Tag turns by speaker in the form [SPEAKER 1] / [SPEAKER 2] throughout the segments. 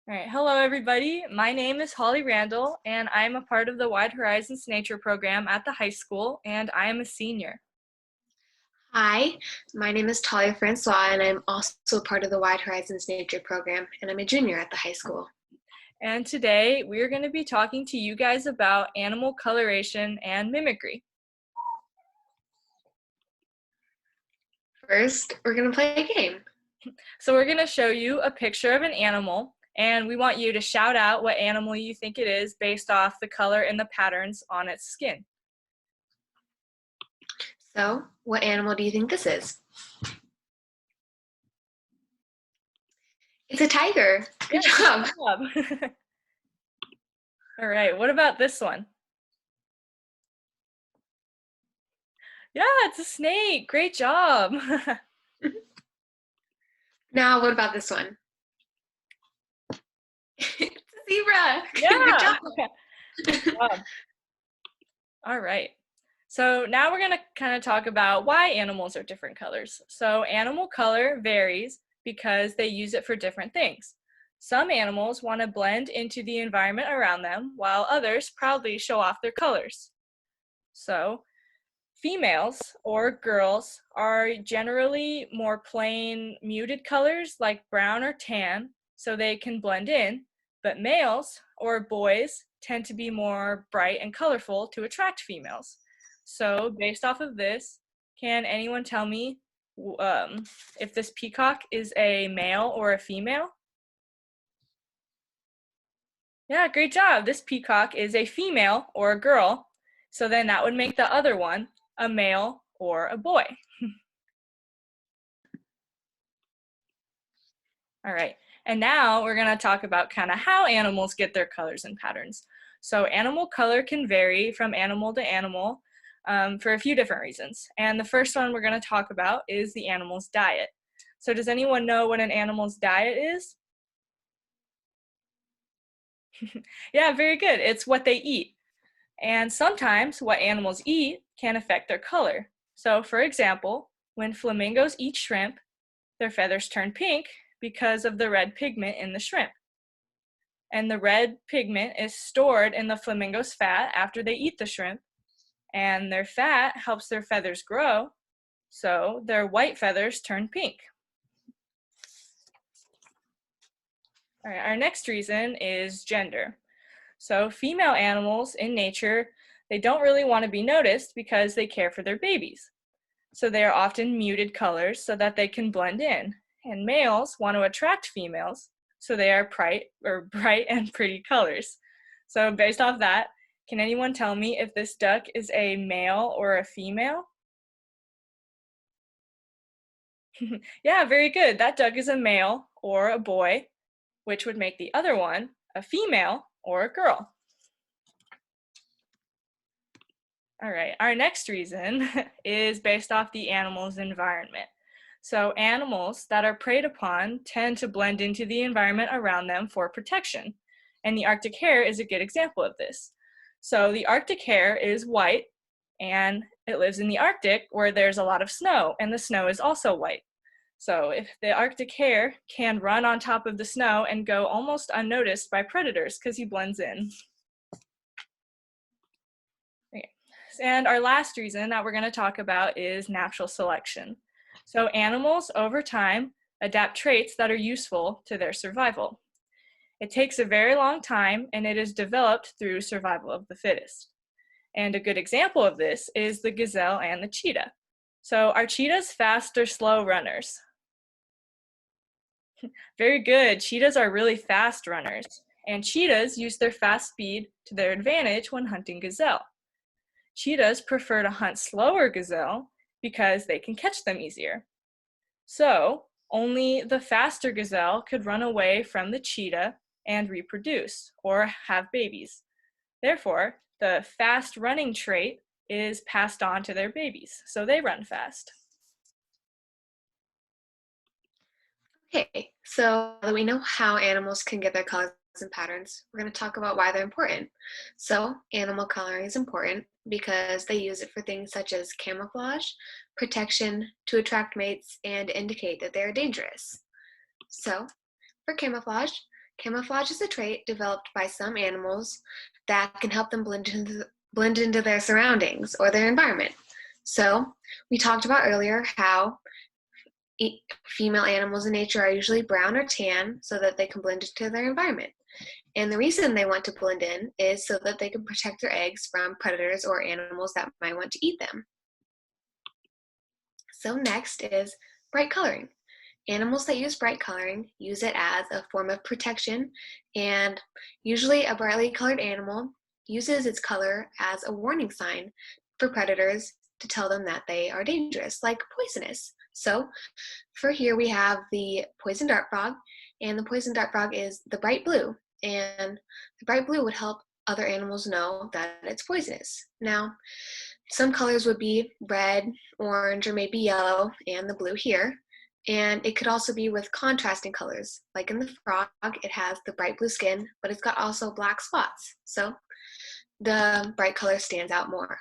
[SPEAKER 1] All right, hello everybody. My name is Holly Randall, and I am a part of the Wide Horizons Nature program at the high school, and I am a senior.
[SPEAKER 2] Hi, my name is Talia Francois, and I'm also part of the Wide Horizons Nature program, and I'm a junior at the high school.
[SPEAKER 1] And today we're going to be talking to you guys about animal coloration and mimicry.
[SPEAKER 2] First, we're going to play a game.
[SPEAKER 1] So we're going to show you a picture of an animal, and we want you to shout out what animal you think it is based off the color and the patterns on its skin.
[SPEAKER 2] So, what animal do you think this is? It's a tiger. Good job.
[SPEAKER 1] Good job. All right, what about this one? Yeah, it's a snake. Great job.
[SPEAKER 2] Now, what about this one? It's a zebra.
[SPEAKER 1] Yeah.
[SPEAKER 2] Good job.
[SPEAKER 1] All right. So now we're going to kind of talk about why animals are different colors. So animal color varies because they use it for different things. Some animals want to blend into the environment around them, while others proudly show off their colors. So females or girls are generally more plain muted colors like brown or tan, so they can blend in, but males or boys tend to be more bright and colorful to attract females. So based off of this, can anyone tell me if this peacock is a male or a female? Yeah, great job. This peacock is a female or a girl. So then that would make the other one a male or a boy. All right, and now we're going to talk about kind of how animals get their colors and patterns. So animal color can vary from animal to animal for a few different reasons. And the first one we're going to talk about is the animal's diet. So does anyone know what an animal's diet is? Yeah, very good. It's what they eat. And sometimes what animals eat can affect their color. So for example, when flamingos eat shrimp, their feathers turn pink because of the red pigment in the shrimp. And the red pigment is stored in the flamingo's fat after they eat the shrimp, and their fat helps their feathers grow, so their white feathers turn pink. All right, our next reason is gender. So female animals in nature, they don't really want to be noticed because they care for their babies. So they are often muted colors so that they can blend in. And males want to attract females, so they are bright and pretty colors. So based off that, can anyone tell me if this duck is a male or a female? Yeah, very good. That duck is a male or a boy, which would make the other one a female or a girl. All right, our next reason is based off the animal's environment. So animals that are preyed upon tend to blend into the environment around them for protection. And the Arctic hare is a good example of this. So the Arctic hare is white, and it lives in the Arctic where there's a lot of snow, and the snow is also white. So if the Arctic hare can run on top of the snow and go almost unnoticed by predators because he blends in. Okay. And our last reason that we're going to talk about is natural selection. So animals over time adapt traits that are useful to their survival. It takes a very long time, and it is developed through survival of the fittest. And a good example of this is the gazelle and the cheetah. So are cheetahs fast or slow runners? Very good. Cheetahs are really fast runners, and cheetahs use their fast speed to their advantage when hunting gazelle. Cheetahs prefer to hunt slower gazelle because they can catch them easier. So, only the faster gazelle could run away from the cheetah and reproduce or have babies. Therefore, the fast running trait is passed on to their babies, so they run fast.
[SPEAKER 2] Okay, so now that we know how animals can get their colors and patterns, we're going to talk about why they're important. So, animal coloring is important because they use it for things such as camouflage, protection, to attract mates, and indicate that they are dangerous. So, for camouflage, Camouflage is a trait developed by some animals that can help them blend into their surroundings or their environment. So, we talked about earlier how female animals in nature are usually brown or tan so that they can blend into their environment. And the reason they want to blend in is so that they can protect their eggs from predators or animals that might want to eat them. So next is bright coloring. Animals that use bright coloring use it as a form of protection, and usually a brightly colored animal uses its color as a warning sign for predators to tell them that they are dangerous, like poisonous. So for here we have the poison dart frog, and the poison dart frog is the bright blue, and the bright blue would help other animals know that it's poisonous. Now, some colors would be red, orange, or maybe yellow, and the blue here. And it could also be with contrasting colors. Like in the frog, it has the bright blue skin, but it's got also black spots. So the bright color stands out more.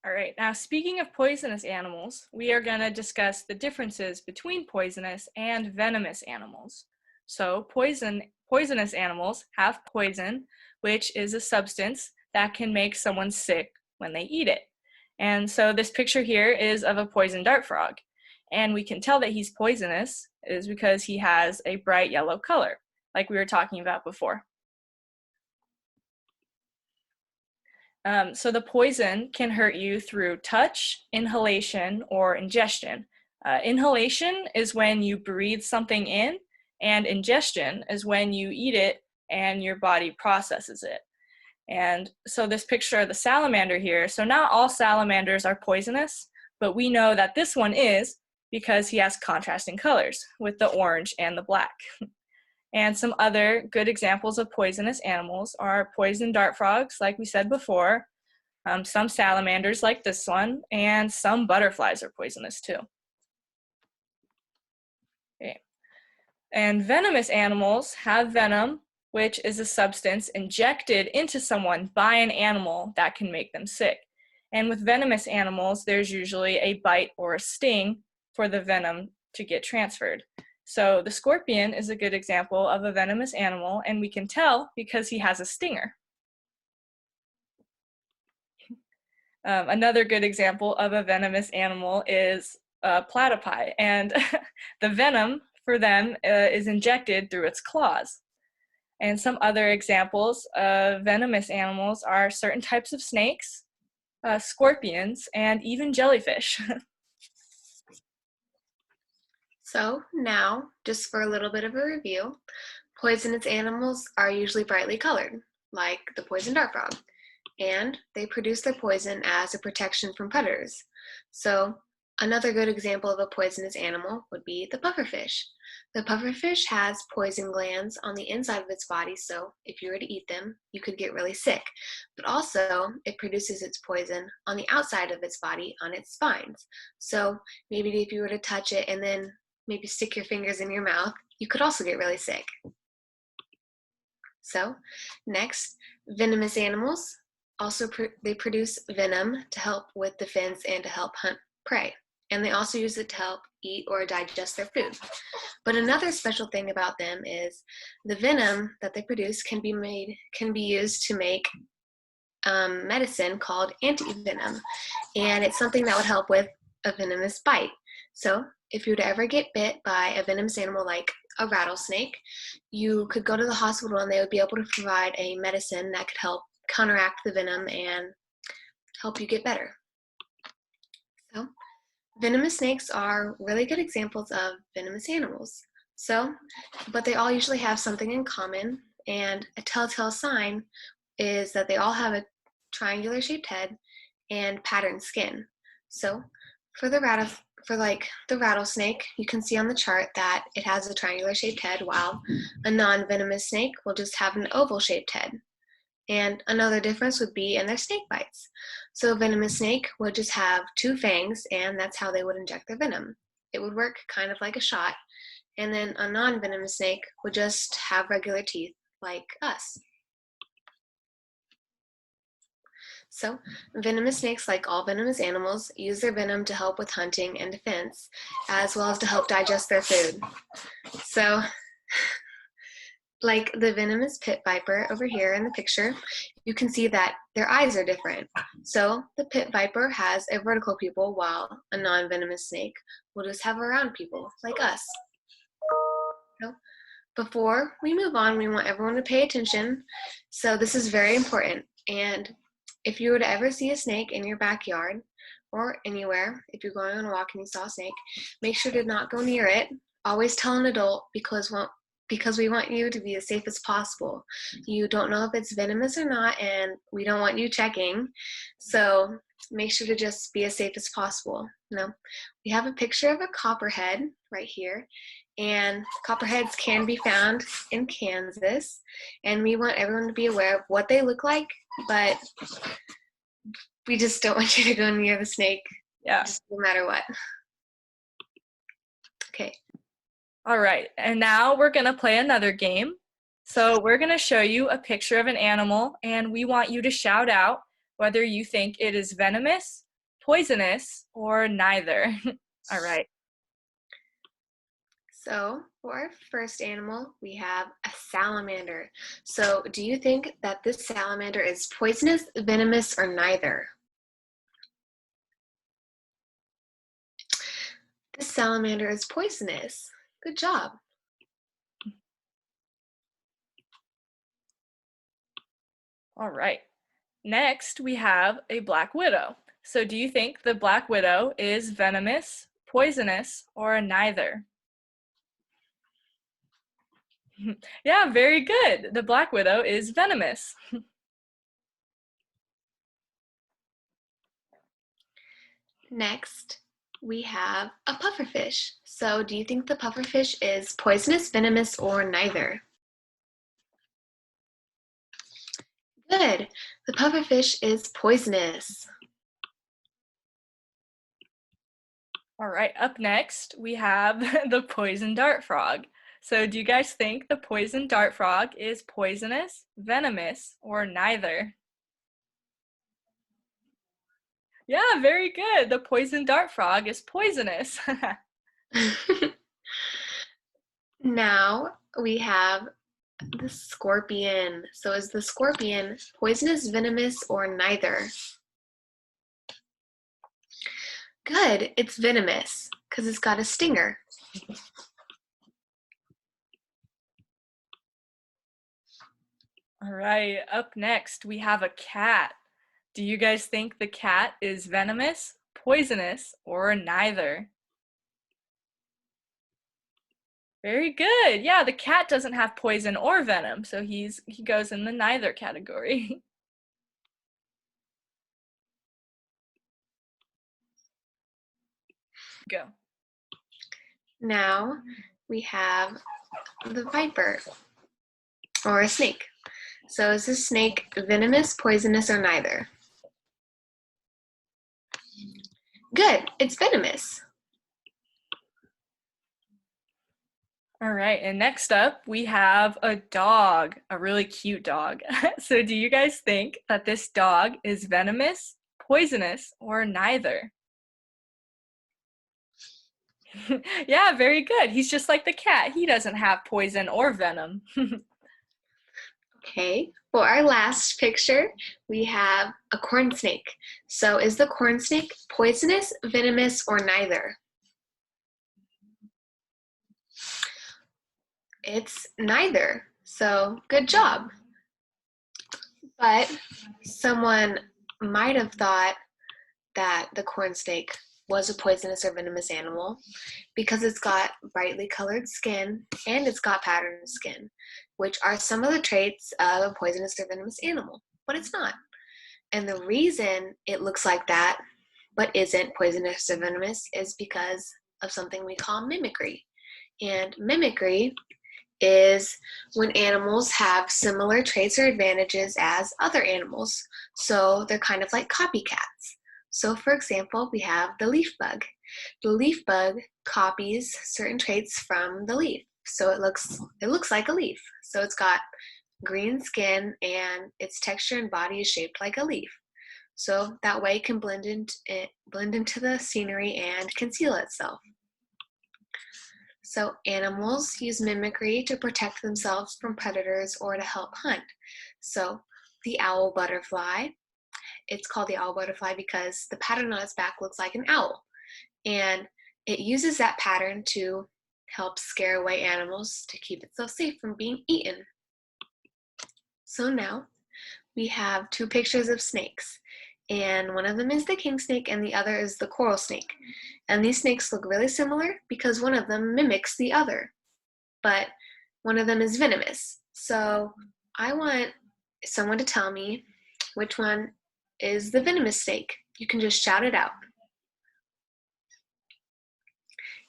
[SPEAKER 1] All right, now speaking of poisonous animals, we are going to discuss the differences between poisonous and venomous animals. So poisonous animals have poison, which is a substance that can make someone sick when they eat it. And so this picture here is of a poison dart frog. And we can tell that he's poisonous is because he has a bright yellow color, like we were talking about before. So the poison can hurt you through touch, inhalation, or ingestion. Inhalation is when you breathe something in, and ingestion is when you eat it and your body processes it. And so this picture of the salamander here, so not all salamanders are poisonous, but we know that this one is because he has contrasting colors with the orange and the black. And some other good examples of poisonous animals are poison dart frogs, like we said before, some salamanders like this one, and some butterflies are poisonous too. Okay. And venomous animals have venom, which is a substance injected into someone by an animal that can make them sick. And with venomous animals, there's usually a bite or a sting for the venom to get transferred. So the scorpion is a good example of a venomous animal, and we can tell because he has a stinger. Another good example of a venomous animal is platypi, and the venom for them is injected through its claws. And some other examples of venomous animals are certain types of snakes, scorpions, and even jellyfish.
[SPEAKER 2] So now, just for a little bit of a review, poisonous animals are usually brightly colored, like the poison dart frog, and they produce their poison as a protection from predators. So another good example of a poisonous animal would be the pufferfish. The pufferfish has poison glands on the inside of its body, so if you were to eat them, you could get really sick. But also, it produces its poison on the outside of its body, on its spines. So maybe if you were to touch it and then maybe stick your fingers in your mouth, you could also get really sick. So next, venomous animals. Also, they produce venom to help with defense and to help hunt prey. And they also use it to help eat or digest their food. But another special thing about them is the venom that they produce can be used to make medicine called antivenom. And it's something that would help with a venomous bite. So if you were to ever get bit by a venomous animal like a rattlesnake, you could go to the hospital and they would be able to provide a medicine that could help counteract the venom and help you get better. So venomous snakes are really good examples of venomous animals. But they all usually have something in common, and a telltale sign is that they all have a triangular shaped head and patterned skin. So for the rattlesnake, you can see on the chart that it has a triangular shaped head, while a non-venomous snake will just have an oval shaped head. And another difference would be in their snake bites. So a venomous snake would just have 2 fangs, and that's how they would inject their venom. It would work kind of like a shot. And then a non-venomous snake would just have regular teeth like us. So venomous snakes, like all venomous animals, use their venom to help with hunting and defense, as well as to help digest their food. So Like the venomous pit viper over here in the picture, you can see that their eyes are different. So the pit viper has a vertical pupil while a non-venomous snake will just have a round pupil like us. So before we move on, we want everyone to pay attention. So this is very important. And if you were to ever see a snake in your backyard or anywhere, if you're going on a walk and you saw a snake, make sure to not go near it. Always tell an adult because we want you to be as safe as possible. You don't know if it's venomous or not, and we don't want you checking. So make sure to just be as safe as possible. Now, we have a picture of a copperhead right here, and copperheads can be found in Kansas, and we want everyone to be aware of what they look like, but we just don't want you to go near the snake, just no matter what. Okay.
[SPEAKER 1] All right, and now we're gonna play another game. So we're gonna show you a picture of an animal, and we want you to shout out whether you think it is venomous, poisonous, or neither. All right.
[SPEAKER 2] So for our first animal, we have a salamander. So do you think that this salamander is poisonous, venomous, or neither? This salamander is poisonous. Good job.
[SPEAKER 1] All right. Next, we have a black widow. So do you think the black widow is venomous, poisonous, or neither? Yeah, very good. The black widow is venomous.
[SPEAKER 2] Next, we have a pufferfish. So do you think the pufferfish is poisonous, venomous, or neither? Good. The pufferfish is poisonous.
[SPEAKER 1] All right, up next, we have the poison dart frog. So do you guys think the poison dart frog is poisonous, venomous, or neither? Yeah, very good. The poison dart frog is poisonous.
[SPEAKER 2] Now we have the scorpion. So is the scorpion poisonous, venomous, or neither? Good, it's venomous because it's got a stinger.
[SPEAKER 1] All right, up next, we have a cat. Do you guys think the cat is venomous, poisonous, or neither? Very good. Yeah, the cat doesn't have poison or venom, so he goes in the neither category. Go.
[SPEAKER 2] Now we have the viper or a snake. So is this snake venomous, poisonous, or neither? Good, it's venomous.
[SPEAKER 1] All right, and next up we have a dog, a really cute dog. So do you guys think that this dog is venomous, poisonous, or neither? Yeah, very good. He's just like the cat. He doesn't have poison or venom.
[SPEAKER 2] Okay, for our last picture, we have a corn snake. So is the corn snake poisonous, venomous, or neither? It's neither, so good job. But someone might have thought that the corn snake was a poisonous or venomous animal because it's got brightly colored skin and it's got patterned skin, which are some of the traits of a poisonous or venomous animal, but it's not. And the reason it looks like that but isn't poisonous or venomous is because of something we call mimicry. And mimicry is when animals have similar traits or advantages as other animals. So they're kind of like copycats. So for example, we have the leaf bug. The leaf bug copies certain traits from the leaf. So it looks like a leaf. So it's got green skin and its texture and body is shaped like a leaf. So that way it can blend into the scenery and conceal itself. So animals use mimicry to protect themselves from predators or to help hunt. So the owl butterfly, it's called the owl butterfly because the pattern on its back looks like an owl. And it uses that pattern to help scare away animals to keep itself safe from being eaten. So now we have two pictures of snakes, and one of them is the king snake and the other is the coral snake. And these snakes look really similar because one of them mimics the other, but one of them is venomous. So I want someone to tell me which one is the venomous snake. You can just shout it out.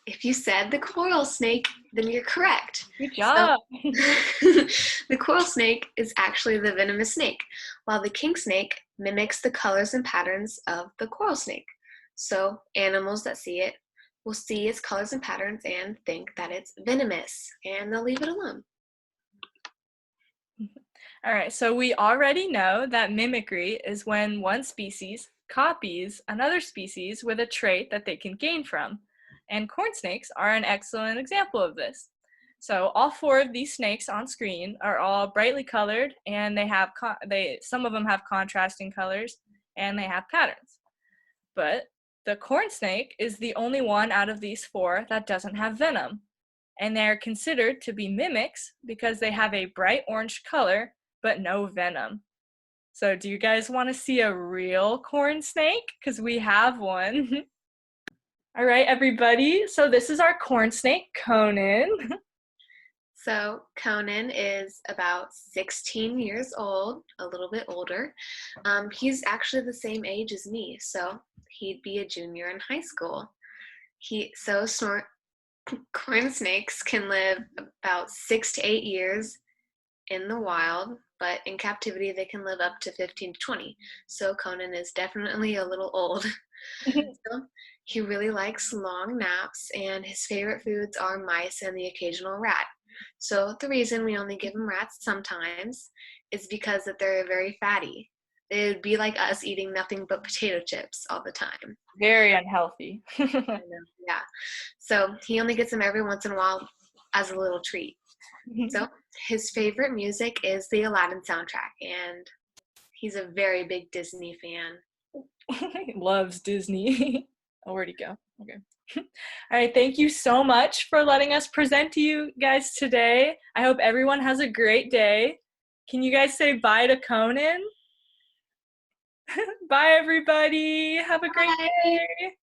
[SPEAKER 2] If you said the coral snake, then you're correct.
[SPEAKER 1] Good
[SPEAKER 2] So
[SPEAKER 1] job.
[SPEAKER 2] the coral snake is actually the venomous snake, while the king snake mimics the colors and patterns of the coral snake. So animals that see it will see its colors and patterns and think that it's venomous, and they'll leave it alone.
[SPEAKER 1] All right, so we already know that mimicry is when one species copies another species with a trait that they can gain from. And corn snakes are an excellent example of this. So all four of these snakes on screen are all brightly colored, and they have some of them have contrasting colors, and they have patterns. But the corn snake is the only one out of these four that doesn't have venom. And they're considered to be mimics because they have a bright orange color but no venom. So do you guys want to see a real corn snake? Because we have one. All right, everybody. So this is our corn snake, Conan.
[SPEAKER 2] So Conan is about 16 years old, a little bit older. He's actually the same age as me, so he'd be a junior in high school. Corn snakes can live about 6 to 8 years in the wild, but in captivity they can live up to 15 to 20. So Conan is definitely a little old. So he really likes long naps, and his favorite foods are mice and the occasional rat. So the reason we only give him rats sometimes is because that they're very fatty. It would be like us eating nothing but potato chips all the time.
[SPEAKER 1] Very unhealthy.
[SPEAKER 2] I know, yeah. So he only gets them every once in a while as a little treat. So his favorite music is the Aladdin soundtrack, and he's a very big Disney fan.
[SPEAKER 1] He loves Disney. Oh, where'd he go? Okay. All right, thank you so much for letting us present to you guys today. I hope everyone has a great day. Can you guys say bye to Conan? Bye, everybody. Have a great
[SPEAKER 2] Bye.
[SPEAKER 1] day.